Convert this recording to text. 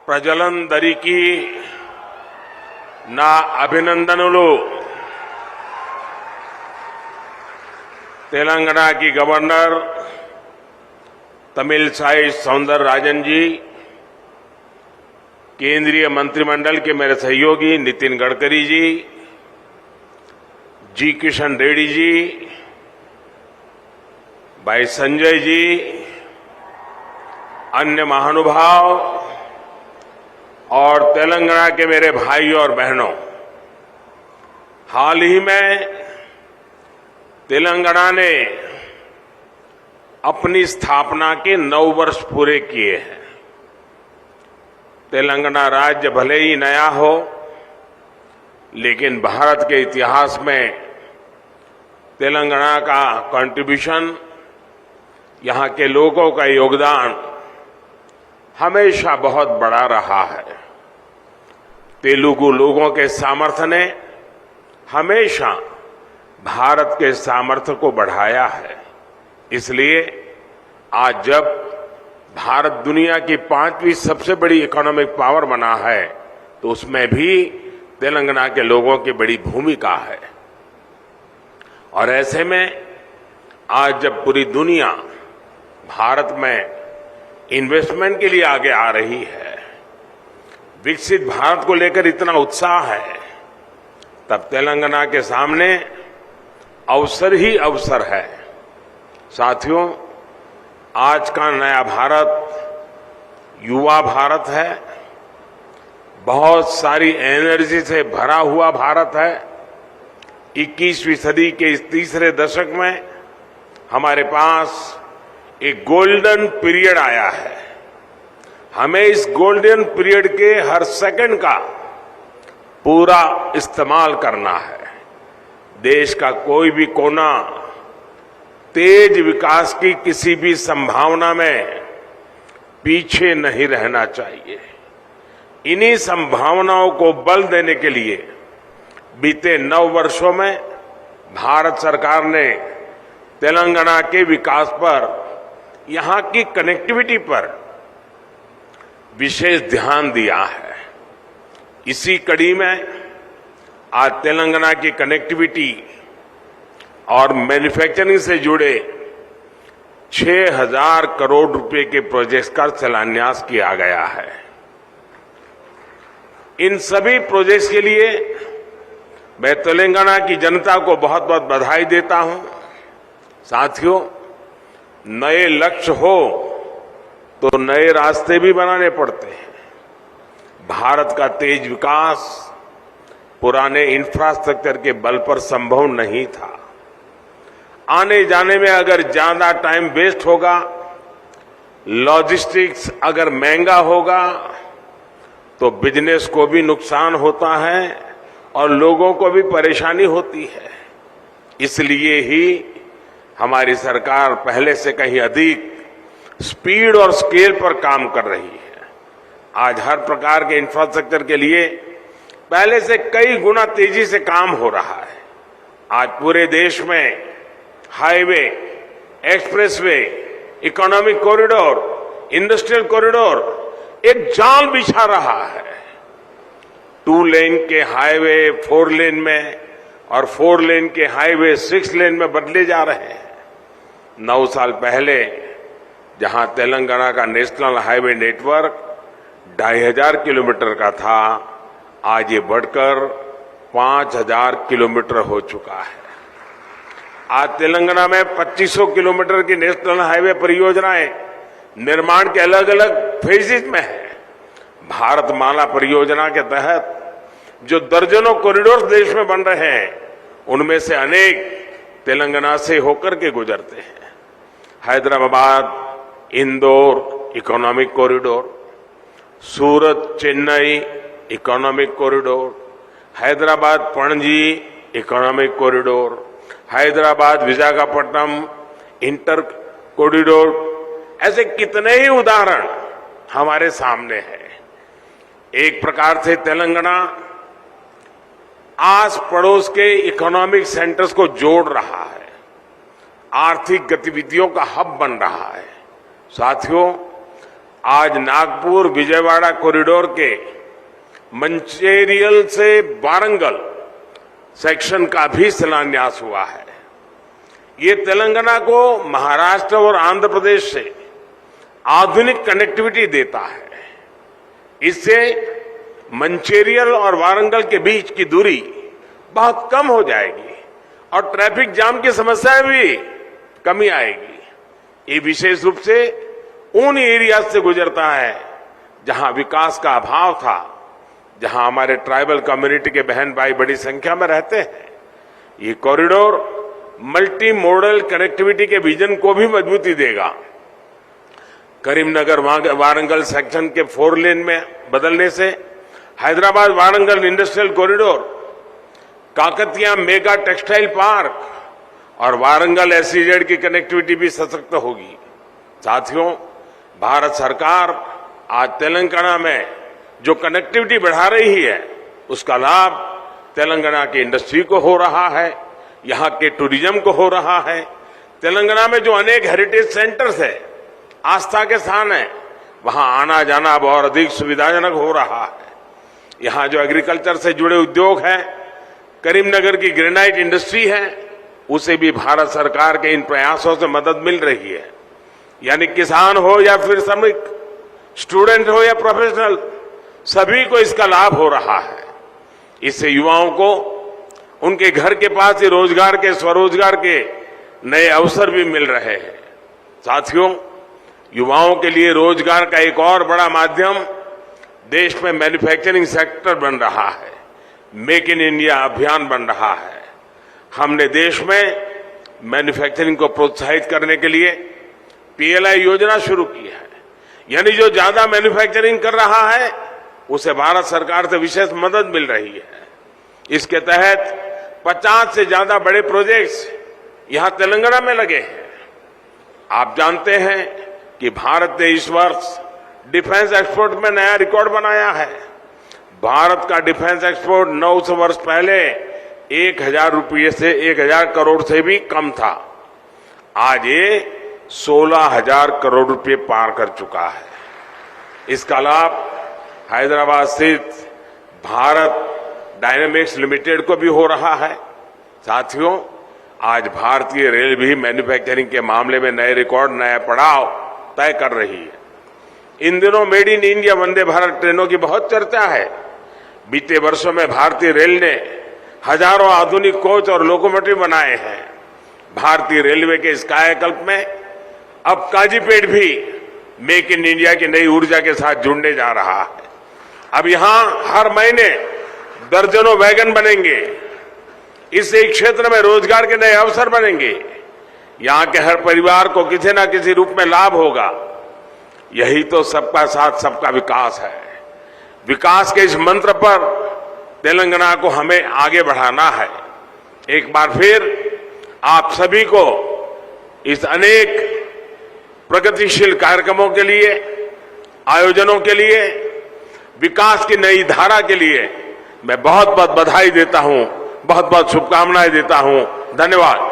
ప్రజలందరికీ నా అభినందనలు। तेलंगाना की गवर्नर तमिलसाई सौंदरराजन जी, केंद्रीय मंत्रिमंडल के मेरे सहयोगी नितिन गडकरी जी, जी किशन रेड्डी जी, भाई संजय जी, अन्य महानुभाव और तेलंगाना के मेरे भाइयों और बहनों, हाल ही में तेलंगाना ने अपनी स्थापना के 9 वर्ष पूरे किए हैं। तेलंगाना राज्य भले ही नया हो, लेकिन भारत के इतिहास में तेलंगाना का कंट्रीब्यूशन, यहां के लोगों का योगदान हमेशा बहुत बड़ा रहा है। तेलुगु लोगों के सामर्थ्य ने हमेशा भारत के सामर्थ्य को बढ़ाया है। इसलिए आज जब भारत दुनिया की 5वीं सबसे बड़ी इकोनॉमिक पावर बना है, तो उसमें भी तेलंगाना के लोगों की बड़ी भूमिका है। और ऐसे में आज जब पूरी दुनिया भारत में इन्वेस्टमेंट के लिए आगे आ रही है, विकसित भारत को लेकर इतना उत्साह है, तब तेलंगाना के सामने अवसर ही अवसर है। साथियों, आज का नया भारत युवा भारत है, बहुत सारी एनर्जी से भरा हुआ भारत है। 21वीं सदी के इस तीसरे दशक में हमारे पास एक गोल्डन पीरियड आया है। हमें इस गोल्डन पीरियड के हर सेकंड का पूरा इस्तेमाल करना है। देश का कोई भी कोना तेज विकास की किसी भी संभावना में पीछे नहीं रहना चाहिए। इन्हीं संभावनाओं को बल देने के लिए बीते 9 वर्षों में भारत सरकार ने तेलंगाना के विकास पर, यहां की कनेक्टिविटी पर विशेष ध्यान दिया है। इसी कड़ी में आज तेलंगाना की कनेक्टिविटी और मैन्युफैक्चरिंग से जुड़े 6,000 करोड़ रुपए के प्रोजेक्ट्स का शिलान्यास किया गया है। इन सभी प्रोजेक्ट्स के लिए मैं तेलंगाना की जनता को बहुत बहुत बधाई देता हूं। साथियों, नए लक्ष्य हो तो नए रास्ते भी बनाने पड़ते हैं। भारत का तेज विकास पुराने इंफ्रास्ट्रक्चर के बल पर संभव नहीं था। आने जाने में अगर ज्यादा टाइम वेस्ट होगा, लॉजिस्टिक्स अगर महंगा होगा, तो बिजनेस को भी नुकसान होता है और लोगों को भी परेशानी होती है। इसलिए ही हमारी सरकार पहले से कहीं अधिक स्पीड और स्केल पर काम कर रही है। आज हर प्रकार के इंफ्रास्ट्रक्चर के लिए पहले से कई गुना तेजी से काम हो रहा है। आज पूरे देश में highway, expressway, economic corridor, industrial corridor एक जाल बिछा रहा है। 2 लेन के हाईवे 4 लेन में और 4 लेन के हाईवे 6 लेन में बदले जा रहे हैं। 9 साल पहले जहां तेलंगाना का नेशनल हाईवे नेटवर्क 2,500 किलोमीटर का था, आज ये बढ़कर 5,000 किलोमीटर हो चुका है। आज तेलंगाना में 2500 किलोमीटर की नेशनल हाईवे परियोजनाएं निर्माण के अलग अलग फेजेज में है। भारतमाला परियोजना के तहत जो दर्जनों कॉरिडोर देश में बन रहे हैं, उनमें से अनेक तेलंगाना से होकर के गुजरते हैं। Hyderabad Indore economic corridor, Surat Chennai economic corridor, Hyderabad Panaji economic corridor, Hyderabad Visakhapatnam inter corridor, ऐसे कितने ही उदाहरण हमारे सामने हैं। एक प्रकार से तेलंगाना आस पड़ोस के इकोनॉमिक सेंटर्स को जोड़ रहा है, आर्थिक गतिविधियों का हब बन रहा है। साथियों, आज नागपुर विजयवाड़ा कॉरिडोर के मंचेरियल से वारंगल सेक्शन का भी शिलान्यास हुआ है। ये तेलंगाना को महाराष्ट्र और आंध्र प्रदेश से आधुनिक कनेक्टिविटी देता है। इससे मंचेरियल और वारंगल के बीच की दूरी बहुत कम हो जाएगी और ट्रैफिक जाम की समस्या भी कमी आएगी। ये विशेष रूप से उन एरिया से गुजरता है जहां विकास का अभाव था, जहां हमारे ट्राइबल कम्युनिटी के बहन भाई बड़ी संख्या में रहते हैं। ये कॉरिडोर मल्टी मॉडल कनेक्टिविटी के विजन को भी मजबूती देगा। करीमनगर वारंगल सेक्शन के 4 लेन में बदलने से Hyderabad Warangal industrial corridor, Kakatiya mega textile park और वारंगल SEZ की कनेक्टिविटी भी सशक्त होगी। साथियों, भारत सरकार आज तेलंगाना में जो कनेक्टिविटी बढ़ा रही है, उसका लाभ तेलंगाना की इंडस्ट्री को हो रहा है, यहां के टूरिज्म को हो रहा है। तेलंगाना में जो अनेक हेरिटेज सेंटर्स है, आस्था के स्थान है, वहां आना जाना अब और अधिक सुविधाजनक हो रहा है। यहां जो एग्रीकल्चर से जुड़े उद्योग हैं, करीमनगर की ग्रेनाइट इंडस्ट्री है, उसे भी भारत सरकार के इन प्रयासों से मदद मिल रही है। यानी किसान हो या फिर श्रमिक, स्टूडेंट हो या प्रोफेशनल, सभी को इसका लाभ हो रहा है। इससे युवाओं को उनके घर के पास ही रोजगार के, स्वरोजगार के नए अवसर भी मिल रहे हैं। साथियों, युवाओं के लिए रोजगार का एक और बड़ा माध्यम देश में मैन्युफैक्चरिंग सेक्टर बन रहा है। मेक इन इंडिया अभियान बन रहा है। हमने देश में मैन्युफैक्चरिंग को प्रोत्साहित करने के लिए PLI योजना शुरू की है। यानी जो ज्यादा मैन्युफैक्चरिंग कर रहा है, उसे भारत सरकार से विशेष मदद मिल रही है। इसके तहत 50 से ज्यादा बड़े प्रोजेक्ट्स यहां तेलंगाना में लगे हैं। आप जानते हैं कि भारत ने इस वर्ष डिफेंस एक्सपोर्ट में नया रिकॉर्ड बनाया है। भारत का डिफेंस एक्सपोर्ट 900 वर्ष पहले 1000 करोड़ से भी कम था। आज ये 16,000 करोड़ रुपए पार कर चुका है। इसका लाभ हैदराबाद स्थित भारत डायनेमिक्स लिमिटेड को भी हो रहा है। साथियों, आज भारतीय रेल भी मैन्युफैक्चरिंग के मामले में नए रिकॉर्ड, नया पड़ाव तय कर रही है। इन दिनों made in India Vande Bharat ट्रेनों की बहुत चर्चा है। बीते वर्षों में भारतीय रेल ने हजारों आधुनिक कोच और लोकोमोटिव बनाए हैं। भारतीय रेलवे के इस कायाकल्प में अब काजीपेट भी मेक इन इंडिया की नई ऊर्जा के साथ जुड़ने जा रहा है। अब यहां हर महीने दर्जनों वैगन बनेंगे। इससे इस क्षेत्र में रोजगार के नए अवसर बनेंगे। यहां के हर परिवार को किसी न किसी रूप में लाभ होगा। यही तो सबका साथ सबका विकास है। विकास के इस मंत्र पर तेलंगाना को हमें आगे बढ़ाना है। एक बार फिर आप सभी को इस अनेक प्रगतिशील कार्यक्रमों के लिए, आयोजनों के लिए, विकास की नई धारा के लिए मैं बहुत बहुत बधाई देता हूं, बहुत बहुत शुभकामनाएं देता हूं। धन्यवाद।